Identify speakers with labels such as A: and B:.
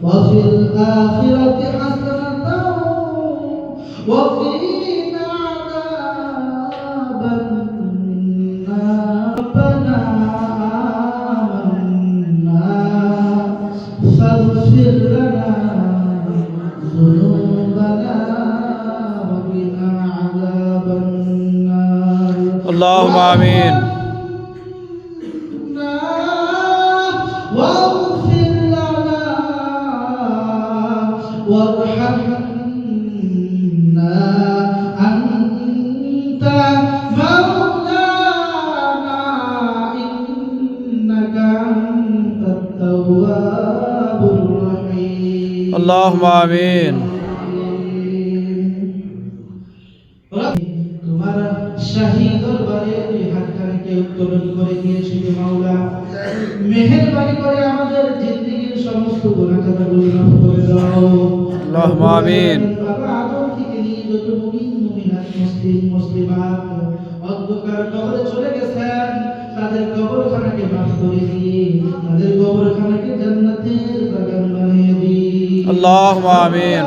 A: وفي الآخرة حسنة وقنا عذاب النار ربنا آمنا فاغفر لنا ذنوبنا وقنا عذاب النار
B: اللهم آمين
A: واغفر لنا وارحمنا أنت مولانا إنك أنت التواب الرحيم
B: اللهم آمين
A: তোমার শাহী দরবারে দুই হাতটাকে উত্তোলন করে দিয়েছি মাওলা মেহেরবানি করে আমাদের জিন্দেগীর সমস্ত গুনাহ খাতাগুলো মাফ করে দাও
B: আল্লাহুম্মা আমিন
A: বাবা আদম থেকে নিয়ে যত মুমিন মুমিনাত মুসলিম মুসলিমাত অন্ধকার কবরে চলে গেছেন তাদের কবরখানাকে মাফ করে দিয়ে তাদের কবরখানাকে জান্নাতের বাগান বানিয়ে দিই
B: আল্লাহুম্মা আমিন